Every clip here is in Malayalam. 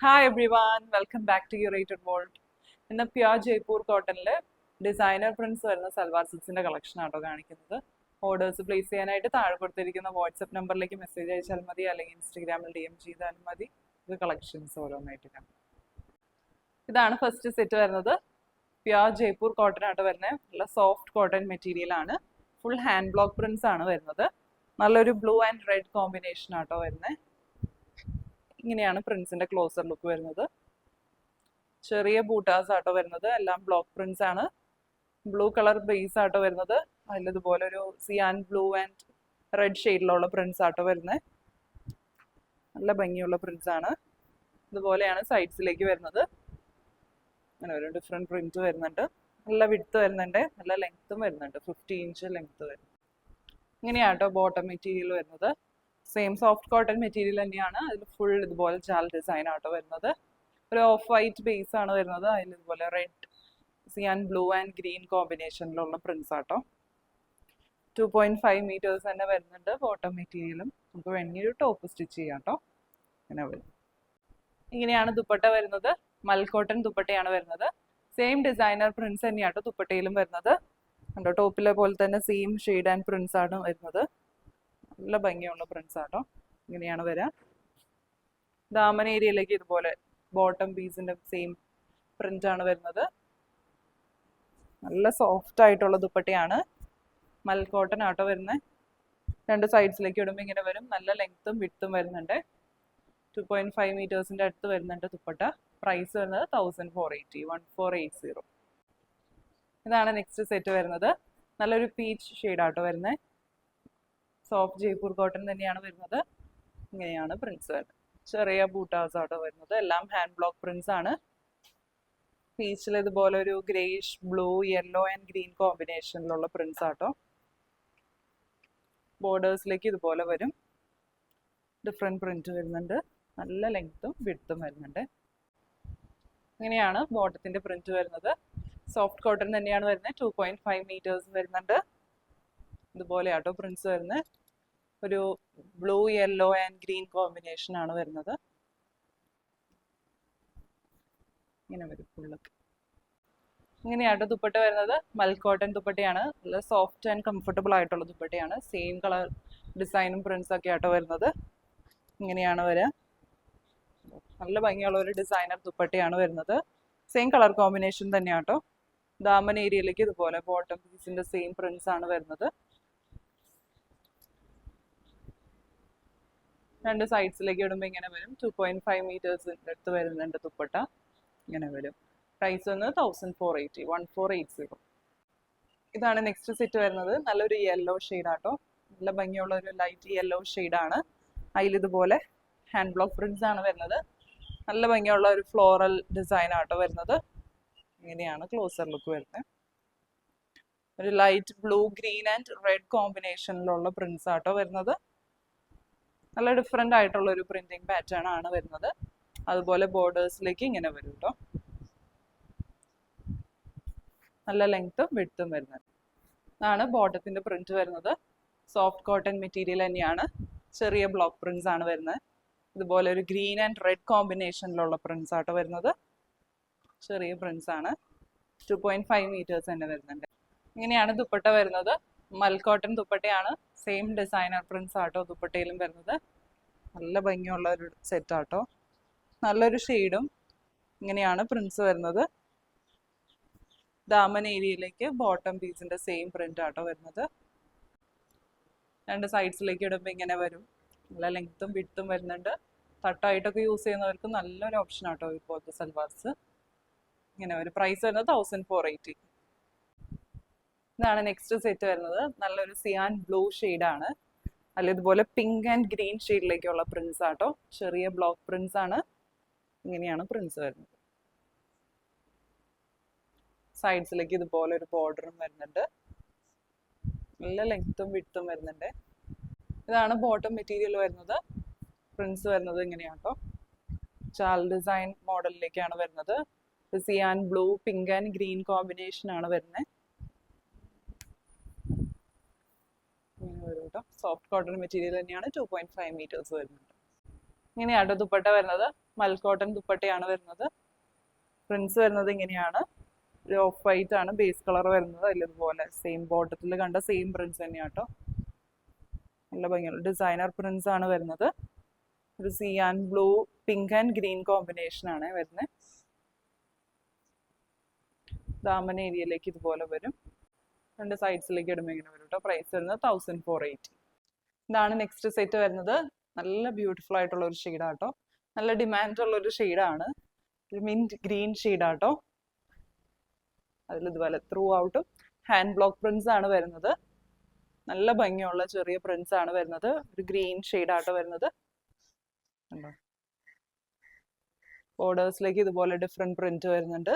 Hi everyone, welcome back to യുറേറ്റഡ് വേൾഡ്. ഇന്ന് പ്യുർ ജയ്പൂർ കോട്ടണിൽ ഡിസൈനർ പ്രിന്റ്സ് വരുന്ന സൽവാർ സെറ്റ്സിന്റെ കളക്ഷൻ ആട്ടോ കാണിക്കുന്നത്. ഓർഡേഴ്സ് പ്ലേസ് ചെയ്യാനായിട്ട് താഴെ കൊടുത്തിരിക്കുന്ന വാട്സ്ആപ്പ് നമ്പറിലേക്ക് മെസ്സേജ് അയച്ചാൽ മതി, അല്ലെങ്കിൽ ഇൻസ്റ്റഗ്രാമിൽ DM ചെയ്താലും മതി. ഇത് കളക്ഷൻസ് ഓരോന്നായിട്ട് കാണാം. ഇതാണ് ഫസ്റ്റ് സെറ്റ് വരുന്നത്. പ്യുർ ജയ്പൂർ കോട്ടൺ ആട്ടോ വരുന്നത്. നല്ല സോഫ്റ്റ് കോട്ടൺ മെറ്റീരിയൽ ആണ്. ഫുൾ ഹാൻഡ് ബ്ലോക്ക് പ്രിന്റ്സ് ആണ് വരുന്നത്. നല്ലൊരു ബ്ലൂ ആൻഡ് റെഡ് കോമ്പിനേഷൻ ആട്ടോ വരുന്നത്. ഇങ്ങനെയാണ് പ്രിന്റ്സിന്റെ ക്ലോസർ ലുക്ക് വരുന്നത്. ചെറിയ ബൂട്ടാസ് ആട്ടോ വരുന്നത്. എല്ലാം ബ്ലോക്ക് പ്രിന്റ്സ് ആണ്. ബ്ലൂ കളർ ബേസ് ആട്ടോ വരുന്നത്. അതിലിതുപോലെ ഒരു സിയാൻ ബ്ലൂ ആൻഡ് റെഡ് ഷെയ്ഡിലുള്ള പ്രിന്റ്സ് ആട്ടോ വരുന്നത്. നല്ല ഭംഗിയുള്ള പ്രിന്റ്സ് ആണ്. ഇതുപോലെയാണ് സൈഡ്സിലേക്ക് വരുന്നത്. അങ്ങനെ ഒരു ഡിഫറെന്റ് പ്രിന്റ് വരുന്നുണ്ട്. നല്ല വിഡ്ത്ത് വരുന്നുണ്ട്, നല്ല ലെങ്ത്തും വരുന്നുണ്ട്. 50 ഇഞ്ച് ലെങ്ത്ത് വരും. ഇങ്ങനെയാട്ടോ ബോട്ടം മെറ്റീരിയൽ വരുന്നത്. സെയിം സോഫ്റ്റ് കോട്ടൺ മെറ്റീരിയൽ തന്നെയാണ്. അതിൽ ഫുൾ ഇതുപോലെ ജാൽ ഡിസൈൻ ആട്ടോ വരുന്നത്. ഒരു ഓഫ് വൈറ്റ് ബേസ് ആണ് വരുന്നത്. അതിൽ ഇതുപോലെ red, cyan blue and green കോമ്പിനേഷനിലുള്ള പ്രിന്റ്സ് ആട്ടോ. 2.5 മീറ്റേഴ്സ് തന്നെ വരുന്നുണ്ട് ബോട്ടം മെറ്റീരിയലും. നമുക്ക് വേണമെങ്കിൽ ഒരു ടോപ്പ് സ്റ്റിച്ച് ചെയ്യാം കേട്ടോ. ഇങ്ങനെ വരും. ഇങ്ങനെയാണ് ദുപ്പട്ട വരുന്നത്. മൽക്കോട്ടൺ ദുപ്പട്ടയാണ് വരുന്നത്. സെയിം ഡിസൈനർ പ്രിന്റ്സ് തന്നെയാട്ടോ ദുപ്പട്ടയിലും വരുന്നത്. കണ്ടോ, ടോപ്പിലെ പോലെ തന്നെ സെയിം ഷെയ്ഡ് ആൻഡ് പ്രിന്റ്സ് ആണ് വരുന്നത്. നല്ല ഭംഗിയുള്ള പ്രിന്റ്സ് ആട്ടോ. ഇങ്ങനെയാണ് വരിക. ദാമൻ ഏരിയയിലേക്ക് ഇതുപോലെ ബോട്ടം പീസിന്റെ സെയിം പ്രിന്റ് ആണ് വരുന്നത്. നല്ല സോഫ്റ്റ് ആയിട്ടുള്ള ദുപ്പട്ടയാണ്. മൽക്കോട്ടൺ ആട്ടോ വരുന്നത്. രണ്ട് സൈഡ്സിലേക്ക് ഇടുമ്പോൾ ഇങ്ങനെ വരും. നല്ല ലെങ്ത്തും വിഡ്ത്തും വരുന്നുണ്ട്. 2.5 മീറ്റേഴ്സിന്റെ അടുത്ത് വരുന്നുണ്ട് ദുപ്പട്ട. പ്രൈസ് വരുന്നത് 1480, 1480. ഇതാണ് നെക്സ്റ്റ് സെറ്റ് വരുന്നത്. നല്ലൊരു പീച്ച് ഷെയ്ഡ് ആട്ടോ വരുന്നത്. സോഫ്റ്റ് ജയ്പൂർ കോട്ടൺ തന്നെയാണ് വരുന്നത്. ഇങ്ങനെയാണ് പ്രിന്റ്സ് വരുന്നത്. ചെറിയ ബൂട്ടാസ് ആട്ടോ വരുന്നത്. എല്ലാം ഹാൻഡ് ബ്ലോക്ക് പ്രിന്റ്സ് ആണ്. പീച്ചിൽ ഇതുപോലെ ഒരു greyish, blue, yellow and green കോമ്പിനേഷനിലുള്ള പ്രിന്റ്സ് ആട്ടോ. ബോർഡേഴ്സിലേക്ക് ഇതുപോലെ വരും. ഡിഫറെന്റ് പ്രിന്റ് വരുന്നുണ്ട്. നല്ല ലെങ്ത്തും വിഡ്ത്തും വരുന്നുണ്ട്. ഇങ്ങനെയാണ് ബോട്ടത്തിന്റെ പ്രിന്റ് വരുന്നത്. സോഫ്റ്റ് കോട്ടൺ തന്നെയാണ് വരുന്നത്. 2.5 മീറ്റേഴ്സ് വരുന്നുണ്ട്. ഇതുപോലെ ആട്ടോ പ്രിന്റ്സ് വരുന്നത്. ഒരു blue, yellow and green combination ആണ് വരുന്നത്. ഇങ്ങനെ വരും ഫുള്ളൊക്കെ. ഇങ്ങനെയാട്ടോ ദുപ്പട്ട വരുന്നത്. മൽക്കോട്ടൺ ദുപ്പട്ടയാണ്. നല്ല സോഫ്റ്റ് ആൻഡ് കംഫർട്ടബിൾ ആയിട്ടുള്ള ദുപ്പട്ടയാണ്. സെയിം കളർ ഡിസൈനും പ്രിന്റ്സ് ഒക്കെ ആട്ടോ വരുന്നത്. ഇങ്ങനെയാണ് വരിക. നല്ല ഭംഗിയുള്ള ഒരു ഡിസൈനർ ദുപ്പട്ടയാണ് വരുന്നത്. സെയിം കളർ കോമ്പിനേഷൻ തന്നെയാട്ടോ. ദാമൻ ഏരിയയിലേക്ക് ഇതുപോലെ ബോട്ടം പീസിന്റെ സെയിം പ്രിന്റ്സ് ആണ് വരുന്നത്. രണ്ട് സൈഡ്സിലേക്ക് ഇടുമ്പോൾ ഇങ്ങനെ വരും. 2.5 മീറ്റേഴ്സിൻ്റെ അടുത്ത് വരുന്നുണ്ട് ദുപ്പട്ട. ഇങ്ങനെ വരും. പ്രൈസ് വന്നത് 1480, 1480. ഇതാണ് നെക്സ്റ്റ് സെറ്റ് വരുന്നത്. നല്ലൊരു യെല്ലോ ഷെയ്ഡ് ആട്ടോ. നല്ല ഭംഗിയുള്ള ഒരു ലൈറ്റ് യെല്ലോ ഷെയ്ഡാണ്. അതിലിതുപോലെ ഹാൻഡ് ബ്ലോക്ക് പ്രിന്റ്സ് ആണ് വരുന്നത്. നല്ല ഭംഗിയുള്ള ഒരു ഫ്ലോറൽ ഡിസൈൻ ആട്ടോ വരുന്നത്. ഇങ്ങനെയാണ് ക്ലോസർ ലുക്ക് വരുന്നത്. ഒരു light blue, green and red കോമ്പിനേഷനിലുള്ള പ്രിന്റ്സ് ആട്ടോ വരുന്നത്. നല്ല ഡിഫറെന്റ് ആയിട്ടുള്ള ഒരു പ്രിന്റിംഗ് പാറ്റേൺ ആണ് വരുന്നത്. അതുപോലെ ബോർഡേഴ്സിലേക്ക് ഇങ്ങനെ വരും കേട്ടോ. നല്ല ലെങ്ത്തും വിഡ്ത്തും വരുന്നത്. ഇതാണ് ബോട്ടത്തിന്റെ പ്രിന്റ് വരുന്നത്. സോഫ്റ്റ് കോട്ടൺ മെറ്റീരിയൽ തന്നെയാണ്. ചെറിയ ബ്ലോക്ക് പ്രിന്റ്സ് ആണ് വരുന്നത്. ഇതുപോലെ ഒരു ഗ്രീൻ ആൻഡ് റെഡ് കോമ്പിനേഷനിലുള്ള പ്രിന്റ്സ് ആട്ടോ വരുന്നത്. ചെറിയ പ്രിന്റ്സ് ആണ്. 2.5 മീറ്റേഴ്സ് തന്നെ വരുന്നുണ്ട്. ഇങ്ങനെയാണ് ദുപ്പട്ട വരുന്നത്. മൽക്കോട്ടൺ ദുപ്പട്ടയാണ്. സെയിം ഡിസൈനർ പ്രിന്റ്സ് ആട്ടോ ദുപ്പട്ടയിലും വരുന്നത്. നല്ല ഭംഗിയുള്ള ഒരു സെറ്റ് ആട്ടോ. നല്ലൊരു ഷെയ്ഡും. ഇങ്ങനെയാണ് പ്രിന്റ്സ് വരുന്നത്. ദാമൻ ഏരിയയിലേക്ക് ബോട്ടം പീസിന്റെ സെയിം പ്രിന്റ് ആട്ടോ വരുന്നത്. രണ്ട് സൈഡ്സിലേക്ക് ഇടുമ്പോൾ ഇങ്ങനെ വരും. നല്ല ലെങ്ത്തും വിഡ്ത്തും വരുന്നുണ്ട്. തട്ടായിട്ടൊക്കെ യൂസ് ചെയ്യുന്നവർക്ക് നല്ലൊരു ഓപ്ഷൻ ആട്ടോ ഇപ്പോഴത്തെ സൽവാർസ്. ഇങ്ങനെ ഒരു പ്രൈസ് വരുന്നത് 1480. ഇതാണ് നെക്സ്റ്റ് സെറ്റ് വരുന്നത്. നല്ലൊരു സിയാൻ ബ്ലൂ ഷെയ്ഡാണ്. അല്ല ഇതുപോലെ പിങ്ക് ആൻഡ് ഗ്രീൻ ഷെയ്ഡിലേക്കുള്ള പ്രിന്റ്സ് ആട്ടോ. ചെറിയ ബ്ലോക്ക് പ്രിന്റ്സ് ആണ്. ഇങ്ങനെയാണ് പ്രിന്റ്സ് വരുന്നത്. സൈഡ്സിലേക്ക് ഇതുപോലെ ഒരു ബോർഡറും വരുന്നുണ്ട്. നല്ല ലെങ്ത്തും വിഡ്ത്തും വരുന്നുണ്ട്. ഇതാണ് ബോട്ടം മെറ്റീരിയൽ വരുന്നത്. പ്രിന്റ്സ് വരുന്നത് ഇങ്ങനെയാട്ടോ. ചാൽ ഡിസൈൻ മോഡലിലേക്കാണ് വരുന്നത്. Cyan blue, pink and green combination ആണ് വരുന്നത്. സോഫ്റ്റ് കോട്ടൺ മെറ്റീരിയൽ തന്നെയാണ്. 2.5 മീറ്റേഴ്സ് വരുന്നുണ്ട്. ഇങ്ങനെയാട്ടോ ദുപ്പട്ട വരുന്നത്. മൽക്കോട്ടൺ ദുപ്പട്ടയാണ് വരുന്നത്. പ്രിന്റ്സ് വരുന്നത് ഇങ്ങനെയാണ്. ഒരു ഓഫ് വൈറ്റ് ആണ് ബേസ് കളർ വരുന്നത്. അതിലിതുപോലെ സെയിം ബോട്ടത്തിൽ കണ്ട സെയിം പ്രിന്റ്സ് തന്നെയാട്ടോ. നല്ല ഭംഗിയുള്ള ഡിസൈനർ പ്രിന്റ്സ് ആണ് വരുന്നത്. ഒരു sea and blue, pink and green combination ആണ് വരുന്നത്. ദാമൻ ഏരിയയിലേക്ക് ഇതുപോലെ വരും. രണ്ട് സൈഡ്സിലേക്ക് ഇടുമ്പോൾ ഇങ്ങനെ വരും കേട്ടോ. പ്രൈസ് വരുന്നത് 1480. ഇതാണ് നെക്സ്റ്റ് സെറ്റ് വരുന്നത്. നല്ല ബ്യൂട്ടിഫുൾ ആയിട്ടുള്ള ഒരു ഷെയ്ഡാട്ടോ. നല്ല ഡിമാൻഡ് ഉള്ള ഒരു ഷെയ്ഡാണ്. ഒരു മിന്റ് ഗ്രീൻ ഷെയ്ഡാട്ടോ. അതിൽ ഇതുപോലെ ത്രൂ ഔട്ടും ഹാൻഡ് ബ്ലോക്ക് പ്രിന്റ്സ് ആണ് വരുന്നത്. നല്ല ഭംഗിയുള്ള ചെറിയ പ്രിന്റ്സ് ആണ് വരുന്നത്. ഒരു ഗ്രീൻ ഷെയ്ഡാട്ടോ വരുന്നത്. ബോർഡേഴ്സിലേക്ക് ഇതുപോലെ ഡിഫറെന്റ് പ്രിന്റ് വരുന്നുണ്ട്.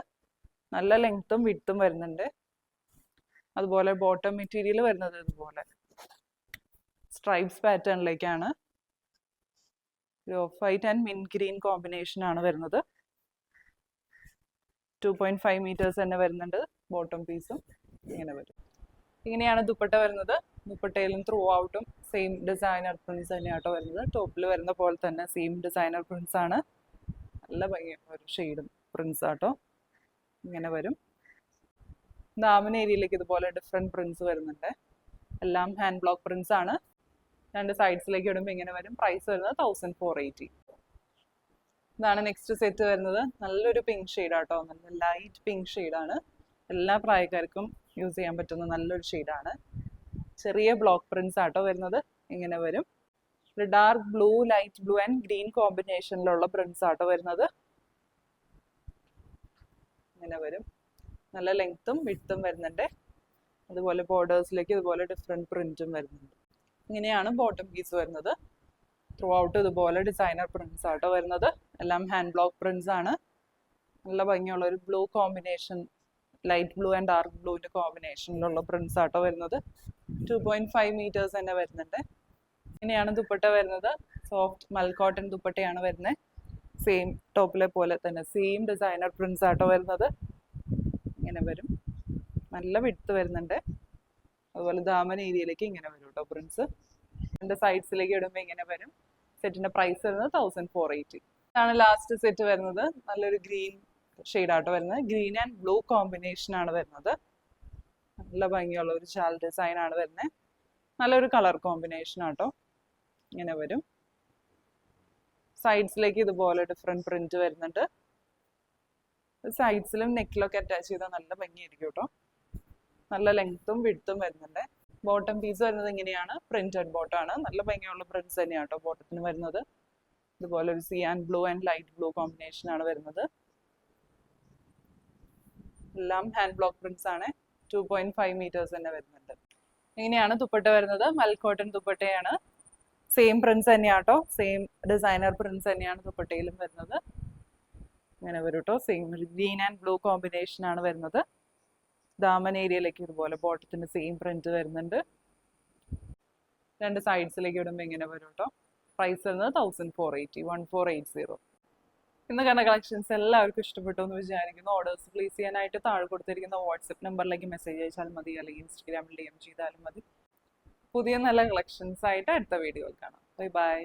നല്ല ലെങ്ത്തും വിഡ്ത്തും വരുന്നുണ്ട്. അതുപോലെ ബോട്ടം മെറ്റീരിയൽ വരുന്നത് ഇതുപോലെ സ്ട്രൈപ്സ് പാറ്റേണിലേക്കാണ്. Off white and mint green combination ആണ് വരുന്നത്. 2.5 മീറ്റേഴ്സ് തന്നെ വരുന്നുണ്ട്. ബോട്ടം പീസും ഇങ്ങനെ വരും. ഇങ്ങനെയാണ് ദുപ്പട്ട വരുന്നത്. ദുപ്പട്ടയിലും ത്രൂ ഔട്ടും സെയിം ഡിസൈനർ പ്രിന്റ്സ് തന്നെയാട്ടോ വരുന്നത്. ടോപ്പിൽ വരുന്ന പോലെ തന്നെ സെയിം ഡിസൈനർ പ്രിന്റ്സ് ആണ്. നല്ല ഭംഗിയുള്ള ഒരു ഷെയ്ഡും പ്രിന്റ്സ് ആട്ടോ. ഇങ്ങനെ വരും. ദാമൻ ഏരിയയിലേക്ക് ഇതുപോലെ ഡിഫറെന്റ് പ്രിന്റ്സ് വരുന്നുണ്ട്. എല്ലാം ഹാൻഡ് ബ്ലോക്ക് പ്രിന്റ്സ് ആണ്. രണ്ട് സൈഡ്സിലേക്ക് ഇടുമ്പോൾ ഇങ്ങനെ വരും. പ്രൈസ് വരുന്നത് 1480. ഇതാണ് നെക്സ്റ്റ് സെറ്റ് വരുന്നത്. നല്ലൊരു പിങ്ക് ഷെയ്ഡാട്ടോ. നല്ല ലൈറ്റ് പിങ്ക് ഷെയ്ഡാണ്. എല്ലാ പ്രായക്കാർക്കും യൂസ് ചെയ്യാൻ പറ്റുന്ന നല്ലൊരു ഷെയ്ഡാണ്. ചെറിയ ബ്ലോക്ക് പ്രിന്റ്സ് ആട്ടോ വരുന്നത്. ഇങ്ങനെ വരും. ഒരു dark blue, light blue and green കോമ്പിനേഷനിലുള്ള പ്രിന്റ്സ് ആട്ടോ വരുന്നത്. ഇങ്ങനെ വരും. നല്ല ലെങ്ത്തും വിഡ്ത്തും വരുന്നുണ്ട്. അതുപോലെ ബോർഡേഴ്സിലേക്ക് ഇതുപോലെ ഡിഫറെന്റ് പ്രിന്റും വരുന്നുണ്ട്. ഇങ്ങനെയാണ് ബോട്ടം പീസ് വരുന്നത്. ത്രൂ ഔട്ട് ഇതുപോലെ ഡിസൈനർ പ്രിന്റ്സ് ആട്ടോ വരുന്നത്. എല്ലാം ഹാൻഡ് ബ്ലോക്ക് പ്രിന്റ്സ് ആണ്. നല്ല ഭംഗിയുള്ള ഒരു blue combination, light blue and dark ബ്ലൂവിന്റെ കോമ്പിനേഷനിലുള്ള പ്രിന്റ്സ് ആട്ടോ വരുന്നത്. 2.5 മീറ്റേഴ്സ് തന്നെ വരുന്നുണ്ട്. ഇങ്ങനെയാണ് ദുപ്പട്ട വരുന്നത്. സോഫ്റ്റ് മൽക്കോട്ടൺ ദുപ്പട്ടയാണ് വരുന്നത്. സെയിം ടോപ്പിലെ പോലെ തന്നെ സെയിം ഡിസൈനർ പ്രിന്റ്സ് ആട്ടോ വരുന്നത്. ഇങ്ങനെ വരും. നല്ല വിഡ്ത്ത് വരുന്നുണ്ട്. അതുപോലെ ദാമൻ ഏരിയയിലേക്ക് ഇങ്ങനെ വരും കേട്ടോ പ്രിന്റ്സ്. രണ്ട് സൈഡ്സിലേക്ക് ഇടുമ്പോൾ ഇങ്ങനെ വരും. സെറ്റിന്റെ പ്രൈസ് വരുന്നത് 1480. ഇതാണ് ലാസ്റ്റ് സെറ്റ് വരുന്നത്. നല്ലൊരു ഗ്രീൻ ഷെയ്ഡാട്ടോ വരുന്നത്. ഗ്രീൻ ആൻഡ് ബ്ലൂ കോമ്പിനേഷൻ ആണ് വരുന്നത്. നല്ല ഭംഗിയുള്ള ഒരു ഷാൽ ഡിസൈൻ ആണ് വരുന്നത്. നല്ലൊരു കളർ കോമ്പിനേഷൻ ആട്ടോ. ഇങ്ങനെ വരും. സൈഡ്സിലേക്ക് ഇതുപോലെ ഡിഫറെന്റ് പ്രിന്റ് വരുന്നുണ്ട്. സൈഡ്സിലും നെക്കിലൊക്കെ അറ്റാച്ച് ചെയ്താൽ നല്ല ഭംഗിയായിരിക്കും കേട്ടോ. നല്ല ലെങ്ത്തും വിഡ്ത്തും വരുന്നുണ്ട്. ബോട്ടം പീസ് വരുന്നത് ഇങ്ങനെയാണ്. പ്രിന്റഡ് ബോട്ടാണ്. നല്ല ഭംഗിയുള്ള പ്രിന്റ്സ് തന്നെയാണ് കേട്ടോ ബോട്ടത്തിന് വരുന്നത്. ഇതുപോലെ ഒരു sea and blue and light blue combination ആണ് വരുന്നത്. എല്ലാം ഹാൻഡ് ബ്ലോക്ക് പ്രിന്റ്സ് ആണ്. 2.5 മീറ്റേഴ്സ് തന്നെ വരുന്നുണ്ട്. ഇങ്ങനെയാണ് ദുപ്പട്ട വരുന്നത്. മൽക്കോട്ടൺ ദുപ്പട്ടയാണ്. സെയിം പ്രിന്റ്സ് തന്നെയാട്ടോ. സെയിം ഡിസൈനർ പ്രിന്റ്സ് തന്നെയാണ് ദുപ്പട്ടയിലും വരുന്നത്. ഇങ്ങനെ വരും കേട്ടോ. Same green and blue combination ആണ് വരുന്നത്. ദാമൻ ഏരിയയിലേക്ക് ഇതുപോലെ ബോട്ടത്തിന്റെ സെയിം പ്രിന്റ് വരുന്നുണ്ട്. രണ്ട് സൈഡ്സിലേക്ക് ഇടുമ്പോൾ ഇങ്ങനെ വരും കേട്ടോ. പ്രൈസ് വരുന്നത് 1480. 1480. ഇന്ന് കണ്ട കളക്ഷൻസ് എല്ലാവർക്കും ഇഷ്ടപ്പെട്ടു എന്ന് വിചാരിക്കുന്നു. ഓർഡേഴ്സ് പ്ലേസ് ചെയ്യാനായിട്ട് താഴെ കൊടുത്തിരിക്കുന്ന വാട്സപ്പ് നമ്പറിലേക്ക് മെസ്സേജ് അയച്ചാൽ മതി, അല്ലെങ്കിൽ ഇൻസ്റ്റാഗ്രാമിൽ DM ചെയ്താലും മതി. പുതിയ നല്ല കളക്ഷൻസ് ആയിട്ട് അടുത്ത വീഡിയോയിൽ കാണാം. Bye bye.